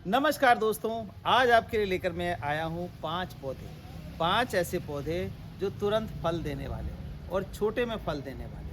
नमस्कार दोस्तों, आज आपके लिए लेकर मैं आया हूँ 5 ऐसे पौधे जो तुरंत फल देने वाले और छोटे में फल देने वाले।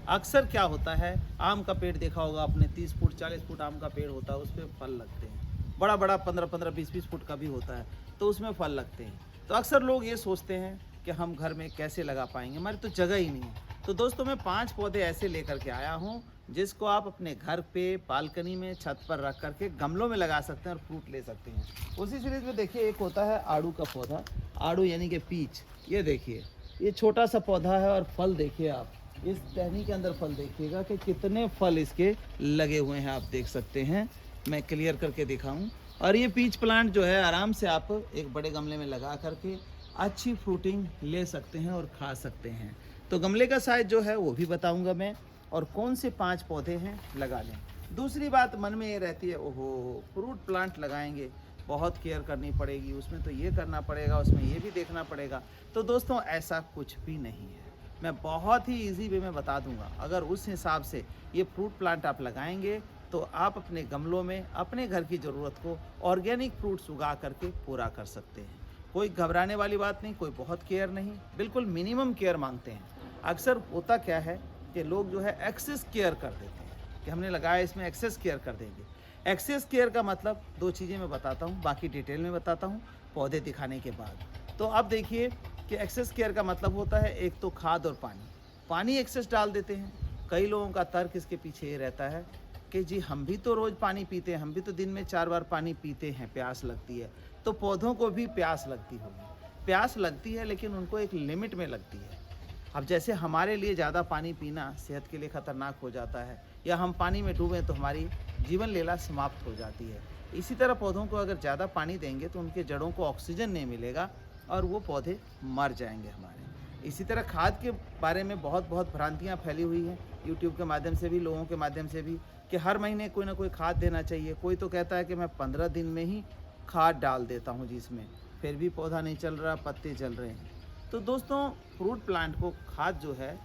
अक्सर क्या होता है, आम का पेड़ देखा होगा आपने, 30 फुट 40 फुट आम का पेड़ होता है, उस पर फल लगते हैं। बड़ा बड़ा 15-15 20-20 फुट का भी होता है, तो उसमें फल लगते हैं। तो अक्सर लोग ये सोचते हैं कि हम घर में कैसे लगा पाएंगे, हमारी तो जगह ही नहीं है। तो दोस्तों, मैं 5 पौधे ऐसे लेकर के आया हूँ जिसको आप अपने घर पे, बालकनी में, छत पर रख करके गमलों में लगा सकते हैं और फ्रूट ले सकते हैं। उसी सीरीज में देखिए, एक होता है आड़ू का पौधा, आड़ू यानी कि पीच। ये देखिए, ये छोटा सा पौधा है और फल देखिए आप, इस टहनी के अंदर फल देखिएगा कि कितने फल इसके लगे हुए हैं, आप देख सकते हैं। मैं क्लियर करके दिखाऊं। और ये पीच प्लांट जो है, आराम से आप एक बड़े गमले में लगा करके अच्छी फ्रूटिंग ले सकते हैं और खा सकते हैं। तो गमले का साइज जो है वो भी बताऊंगा मैं, और कौन से 5 पौधे हैं लगा लें। दूसरी बात मन में ये रहती है, ओहो फ्रूट प्लांट लगाएंगे, बहुत केयर करनी पड़ेगी, उसमें तो ये करना पड़ेगा, उसमें ये भी देखना पड़ेगा। तो दोस्तों, ऐसा कुछ भी नहीं है। मैं बहुत ही इजी वे में बता दूंगा। अगर उस हिसाब से ये फ्रूट प्लांट आप लगाएंगे तो आप अपने गमलों में अपने घर की ज़रूरत को ऑर्गेनिक फ्रूट्स उगा करके पूरा कर सकते हैं। कोई घबराने वाली बात नहीं, कोई बहुत केयर नहीं, बिल्कुल मिनिमम केयर मांगते हैं। अक्सर होता क्या है कि लोग जो है एक्सेस केयर कर देते हैं कि हमने लगाया, इसमें एक्सेस केयर कर देंगे। एक्सेस केयर का मतलब 2 चीज़ें मैं बताता हूँ, बाकी डिटेल में बताता हूँ पौधे दिखाने के बाद। तो अब देखिए कि एक्सेस केयर का मतलब होता है, एक तो खाद और पानी। पानी एक्सेस डाल देते हैं। कई लोगों का तर्क इसके पीछे ये रहता है कि जी हम भी तो रोज़ पानी पीते हैं, हम भी तो दिन में 4 बार पानी पीते हैं, प्यास लगती है, तो पौधों को भी प्यास लगती होगी। प्यास लगती है लेकिन उनको एक लिमिट में लगती है। अब जैसे हमारे लिए ज़्यादा पानी पीना सेहत के लिए ख़तरनाक हो जाता है, या हम पानी में डूबें तो हमारी जीवन लीला समाप्त हो जाती है। इसी तरह पौधों को अगर ज़्यादा पानी देंगे तो उनके जड़ों को ऑक्सीजन नहीं मिलेगा और वो पौधे मर जाएंगे हमारे। इसी तरह खाद के बारे में बहुत भ्रांतियाँ फैली हुई हैं, यूट्यूब के माध्यम से भी, लोगों के माध्यम से भी, कि हर महीने कोई ना कोई खाद देना चाहिए। कोई तो कहता है कि मैं 15 दिन में ही खाद डाल देता हूँ जिसमें, फिर भी पौधा नहीं चल रहा, पत्ते चल रहे हैं। तो दोस्तों, फ्रूट प्लांट को खाद जो है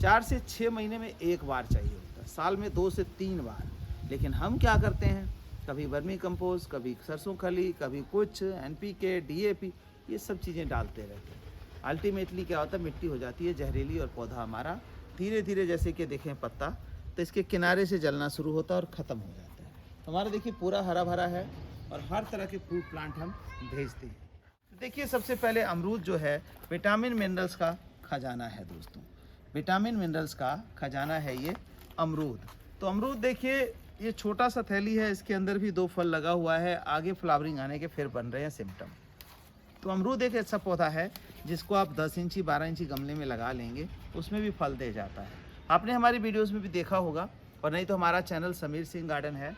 4 से 6 महीने में एक बार चाहिए होता है, साल में 2 से 3 बार। लेकिन हम क्या करते हैं, कभी वर्मी कंपोस्ट, कभी सरसों खली, कभी कुछ NPK, DAP, ये सब चीज़ें डालते रहते हैं। अल्टीमेटली क्या होता है, मिट्टी हो जाती है जहरीली और पौधा हमारा धीरे धीरे, जैसे कि देखें पत्ता, तो इसके किनारे से जलना शुरू होता है और ख़त्म हो जाता है। तो हमारा देखिए पूरा हरा भरा है और हर तरह के फ्रूट प्लांट हम भेजते हैं। देखिए, सबसे पहले अमरूद जो है विटामिन मिनरल्स का खजाना है दोस्तों। विटामिन मिनरल्स का खजाना है ये अमरूद। तो अमरूद देखिए, ये छोटा सा थैली है, इसके अंदर भी 2 फल लगा हुआ है, आगे फ्लावरिंग आने के फिर बन रहे हैं सिम्टम। तो अमरूद एक ऐसा पौधा है जिसको आप 10 इंची 12 इंची गमले में लगा लेंगे, उसमें भी फल दे जाता है। आपने हमारी वीडियोज़ में भी देखा होगा, और नहीं तो हमारा चैनल समीर सिंह गार्डन है,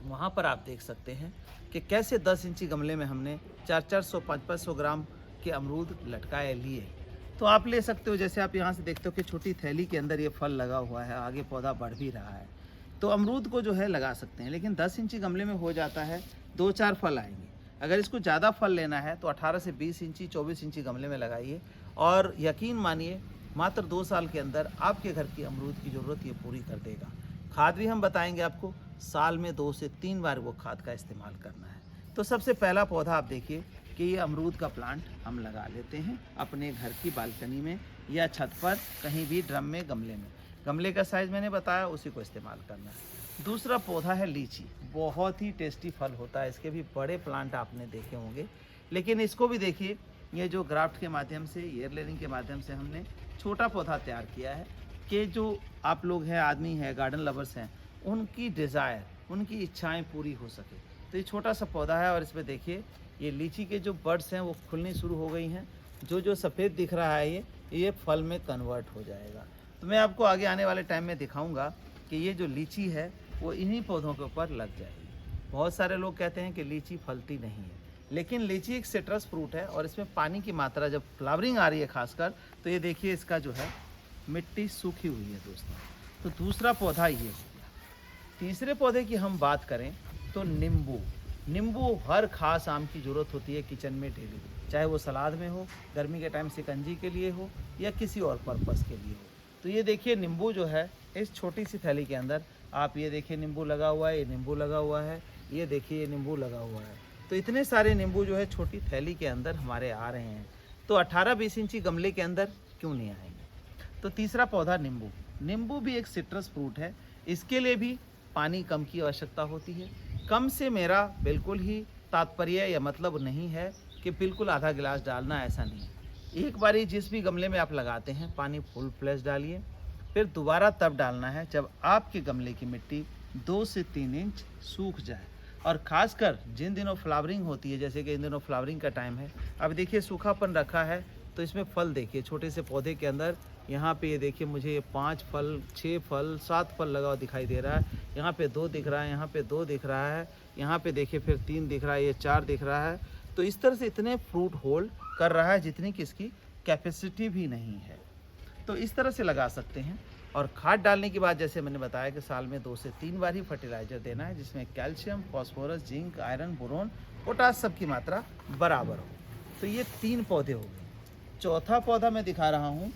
वहाँ पर आप देख सकते हैं कि कैसे 10 इंची गमले में हमने 400 500 ग्राम के अमरूद लटकाए लिए। तो आप ले सकते हो, जैसे आप यहाँ से देखते हो कि छोटी थैली के अंदर ये फल लगा हुआ है, आगे पौधा बढ़ भी रहा है। तो अमरूद को जो है लगा सकते हैं, लेकिन 10 इंची गमले में हो जाता है, 2-4 फल आएंगे। अगर इसको ज़्यादा फल लेना है तो 18 से 20 इंची 24 इंची गमले में लगाइए, और यकीन मानिए मात्र 2 साल के अंदर आपके घर की अमरूद की ज़रूरत ये पूरी कर देगा। खाद भी हम बताएंगे आपको, साल में 2 से 3 बार वो खाद का इस्तेमाल करना है। तो सबसे पहला पौधा आप देखिए कि ये अमरूद का प्लांट हम लगा लेते हैं अपने घर की बालकनी में या छत पर, कहीं भी ड्रम में, गमले में। गमले का साइज़ मैंने बताया, उसी को इस्तेमाल करना है। दूसरा पौधा है लीची। बहुत ही टेस्टी फल होता है, इसके भी बड़े प्लांट आपने देखे होंगे, लेकिन इसको भी देखिए, ये जो ग्राफ्ट के माध्यम से, एयर लेयरिंग के माध्यम से हमने छोटा पौधा तैयार किया है कि जो आप लोग हैं, आदमी हैं, गार्डन लवर्स हैं, उनकी डिज़ायर, उनकी इच्छाएं पूरी हो सके। तो ये छोटा सा पौधा है, और इसमें देखिए ये लीची के जो बड्स हैं वो खुलनी शुरू हो गई हैं। जो सफ़ेद दिख रहा है ये फल में कन्वर्ट हो जाएगा। तो मैं आपको आगे आने वाले टाइम में दिखाऊंगा कि ये जो लीची है वो इन्हीं पौधों के ऊपर लग जाएगी। बहुत सारे लोग कहते हैं कि लीची फलती नहीं है, लेकिन लीची एक सिट्रस फ्रूट है, और इसमें पानी की मात्रा जब फ्लावरिंग आ रही है खासकर, तो ये देखिए इसका जो है मिट्टी सूखी हुई है दोस्तों। तो दूसरा पौधा ये हो गया। तीसरे पौधे की हम बात करें तो नींबू। नींबू हर खास आम की ज़रूरत होती है किचन में डेली, चाहे वो सलाद में हो, गर्मी के टाइम शिकंजी के लिए हो, या किसी और पर्पज़ के लिए हो। तो ये देखिए नींबू जो है, इस छोटी सी थैली के अंदर आप ये देखिए नींबू लगा हुआ है, ये नींबू लगा हुआ है, ये देखिए ये नींबू लगा हुआ है। तो इतने सारे नींबू जो है छोटी थैली के अंदर हमारे आ रहे हैं, तो 18-20 इंची गमले के अंदर क्यों नहीं आएंगे। तो तीसरा पौधा नींबू। नींबू भी एक सिट्रस फ्रूट है, इसके लिए भी पानी कम की आवश्यकता होती है। कम से मेरा बिल्कुल ही तात्पर्य या मतलब नहीं है कि बिल्कुल आधा गिलास डालना, ऐसा नहीं। एक बारी जिस भी गमले में आप लगाते हैं पानी फुल फ्लैश डालिए, फिर दोबारा तब डालना है जब आपके गमले की मिट्टी 2 से 3 इंच सूख जाए। और ख़ासकर जिन दिनों फ्लावरिंग होती है, जैसे कि इन दिनों फ्लावरिंग का टाइम है, अब देखिए सूखापन रखा है तो इसमें फल देखिए छोटे से पौधे के अंदर, यहाँ पे ये देखिए मुझे ये 5 फल, 6 फल, 7 फल लगा हुआ दिखाई दे रहा है। यहाँ पे 2 दिख रहा है, यहाँ पे 2 दिख रहा है, यहाँ पे देखिए फिर 3 दिख रहा है, ये 4 दिख रहा है। तो इस तरह से इतने फ्रूट होल्ड कर रहा है जितनी कि इसकी कैपेसिटी भी नहीं है। तो इस तरह से लगा सकते हैं। और खाद डालने के बाद जैसे मैंने बताया कि साल में 2 से 3 बार ही फर्टिलाइज़र देना है, जिसमें calcium, phosphorus, zinc, iron, boron, potash सबकी मात्रा बराबर हो। तो ये 3 पौधे हो गए। चौथा पौधा मैं दिखा रहा हूँ,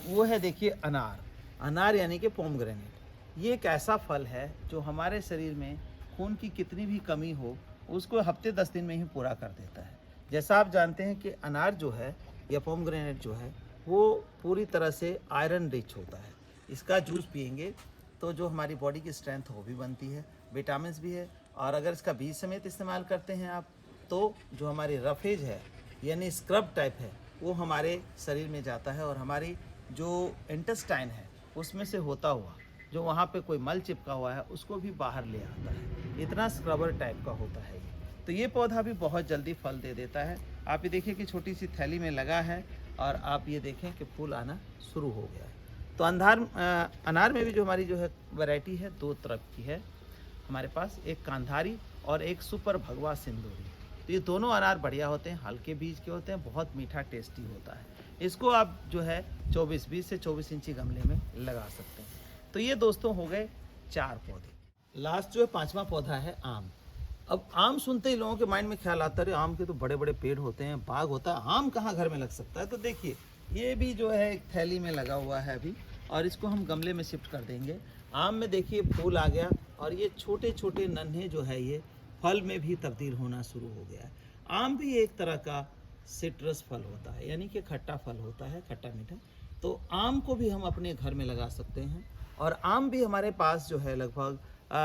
वो है देखिए अनार। अनार यानी कि पोमग्रेनेट। ये एक ऐसा फल है जो हमारे शरीर में खून की कितनी भी कमी हो उसको हफ्ते 10 दिन में ही पूरा कर देता है। जैसा आप जानते हैं कि अनार जो है या पोमग्रेनेट जो है वो पूरी तरह से आयरन रिच होता है। इसका जूस पियेंगे तो जो हमारी बॉडी की स्ट्रेंथ वो भी बनती है, विटामिन भी है। और अगर इसका बीज समेत इस्तेमाल करते हैं आप, तो जो हमारी रफेज है यानी स्क्रब टाइप है वो हमारे शरीर में जाता है और हमारी जो इंटेस्टाइन है उसमें से होता हुआ जो वहाँ पे कोई मल चिपका हुआ है उसको भी बाहर ले आता है। इतना स्क्रबर टाइप का होता है ये। तो ये पौधा भी बहुत जल्दी फल दे देता है। आप ये देखिए कि छोटी सी थैली में लगा है और आप ये देखें कि फूल आना शुरू हो गया है। तो अनार में भी जो हमारी जो है वैरायटी है 2 तरह की है हमारे पास, एक कांधारी और एक सुपर भगवा सिंदूरी। तो ये दोनों अनार बढ़िया होते हैं, हल्के बीज के होते हैं, बहुत मीठा टेस्टी होता है। इसको आप जो है 20 से 24 इंची गमले में लगा सकते हैं। तो ये दोस्तों हो गए 4 पौधे। लास्ट जो है 5वां पौधा है आम। अब आम सुनते ही लोगों के माइंड में ख्याल आता है आम के तो बड़े बड़े पेड़ होते हैं, बाग होता है, आम कहाँ घर में लग सकता है। तो देखिए ये भी जो है एक थैली में लगा हुआ है अभी, और इसको हम गमले में शिफ्ट कर देंगे। आम में देखिए फूल आ गया और ये छोटे छोटे नन्हे जो है ये फल में भी तब्दील होना शुरू हो गया है। आम भी एक तरह का सिट्रस फल होता है, यानी कि खट्टा फल होता है, खट्टा मीठा। तो आम को भी हम अपने घर में लगा सकते हैं। और आम भी हमारे पास जो है लगभग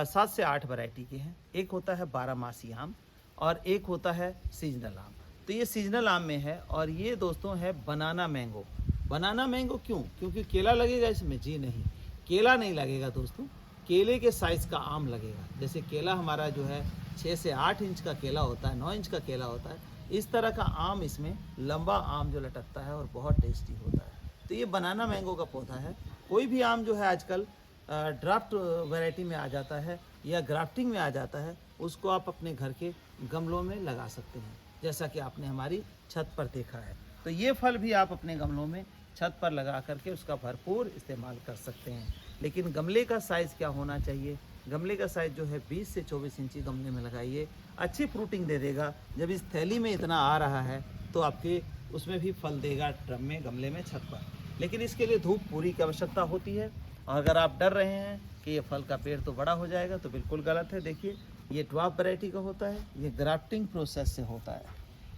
7 से 8 वैरायटी के हैं। एक होता है 12 आम और एक होता है सीजनल आम। तो ये सीजनल आम में है और ये दोस्तों है बनाना मैंगो। बनाना मैंगो क्यों? क्योंकि केला लगेगा इसमें? जी नहीं, केला नहीं लगेगा दोस्तों, केले के साइज़ का आम लगेगा। जैसे केला हमारा जो है 6 से 8 इंच का केला होता है, 9 इंच का केला होता है, इस तरह का आम इसमें लंबा आम जो लटकता है और बहुत टेस्टी होता है। तो ये बनाना मैंगो का पौधा है। कोई भी आम जो है आजकल ड्राफ्ट वैरायटी में आ जाता है या ग्राफ्टिंग में आ जाता है, उसको आप अपने घर के गमलों में लगा सकते हैं, जैसा कि आपने हमारी छत पर देखा है। तो ये फल भी आप अपने गमलों में छत पर लगा करके उसका भरपूर इस्तेमाल कर सकते हैं। लेकिन गमले का साइज़ क्या होना चाहिए? गमले का साइज़ जो है 20 से 24 इंची गमले में लगाइए, अच्छी फ्रूटिंग दे देगा। जब इस थैली में इतना आ रहा है तो आपके उसमें भी फल देगा, ड्रम में, गमले में, छत पर। लेकिन इसके लिए धूप पूरी की आवश्यकता होती है। और अगर आप डर रहे हैं कि ये फल का पेड़ तो बड़ा हो जाएगा, तो बिल्कुल गलत है। देखिए ये ड्वार्फ वैरायटी का होता है, ये ग्राफ्टिंग प्रोसेस से होता है।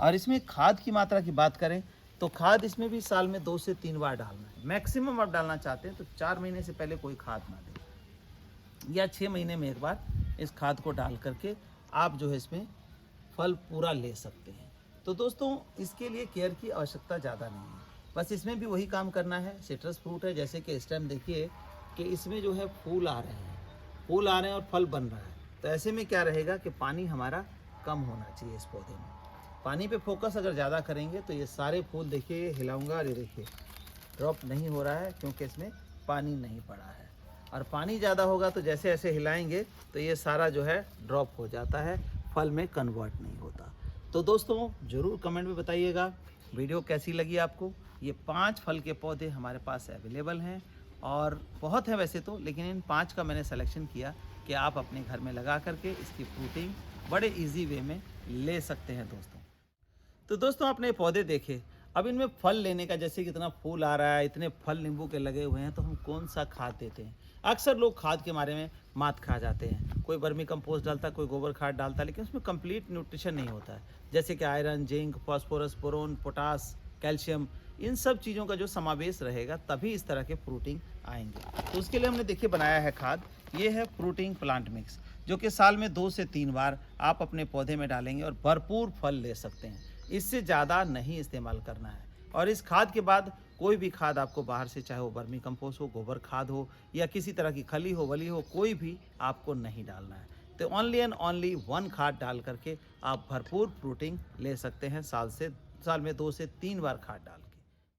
और इसमें खाद की मात्रा की बात करें तो खाद इसमें भी साल में 2 से 3 बार डालना है। मैक्सिमम आप डालना चाहते हैं तो 4 महीने से पहले कोई खाद ना दें, या 6 महीने में एक बार इस खाद को डाल करके आप जो है इसमें फल पूरा ले सकते हैं। तो दोस्तों इसके लिए केयर की आवश्यकता ज़्यादा नहीं है, बस इसमें भी वही काम करना है। सिट्रस फ्रूट है, जैसे कि इस टाइम देखिए कि इसमें जो है फूल आ रहे हैं और फल बन रहा है। तो ऐसे में क्या रहेगा कि पानी हमारा कम होना चाहिए इस पौधे में। पानी पे फोकस अगर ज़्यादा करेंगे तो ये सारे फूल देखिए हिलाऊंगा और ये देखिए ड्रॉप नहीं हो रहा है, क्योंकि इसमें पानी नहीं पड़ा है। और पानी ज़्यादा होगा तो जैसे ऐसे हिलाएंगे तो ये सारा जो है ड्रॉप हो जाता है, फल में कन्वर्ट नहीं होता। तो दोस्तों ज़रूर कमेंट में बताइएगा वीडियो कैसी लगी आपको। ये 5 फल के पौधे हमारे पास अवेलेबल हैं और बहुत हैं वैसे तो, लेकिन इन 5 का मैंने सिलेक्शन किया कि आप अपने घर में लगा करके इसकी फ्रूटिंग बड़े इजी वे में ले सकते हैं दोस्तों। तो दोस्तों आपने पौधे देखे, अब इनमें फल लेने का, जैसे कि इतना फूल आ रहा है, इतने फल नींबू के लगे हुए हैं, तो हम कौन सा खाद देते हैं? अक्सर लोग खाद के बारे में मात खा जाते हैं। कोई वर्मी कंपोस्ट डालता है, कोई गोबर खाद डालता है, लेकिन उसमें कंप्लीट न्यूट्रिशन नहीं होता है। जैसे कि iron, zinc, phosphorus, boron, potash, calcium, इन सब चीज़ों का जो समावेश रहेगा, तभी इस तरह के फ्रूटिंग आएंगे। तो उसके लिए हमने देखिए बनाया है खाद। ये है फ्रूटिंग प्लांट मिक्स, जो कि साल में 2 से 3 बार आप अपने पौधे में डालेंगे और भरपूर फल ले सकते हैं। इससे ज़्यादा नहीं इस्तेमाल करना है। और इस खाद के बाद कोई भी खाद आपको बाहर से, चाहे वो वर्मी कंपोस्ट हो, गोबर खाद हो या किसी तरह की खली हो, वली हो, कोई भी आपको नहीं डालना है। तो ओनली एंड ओनली 1 खाद डाल करके आप भरपूर फ्रूटिंग ले सकते हैं, साल में 2 से 3 बार खाद डाल।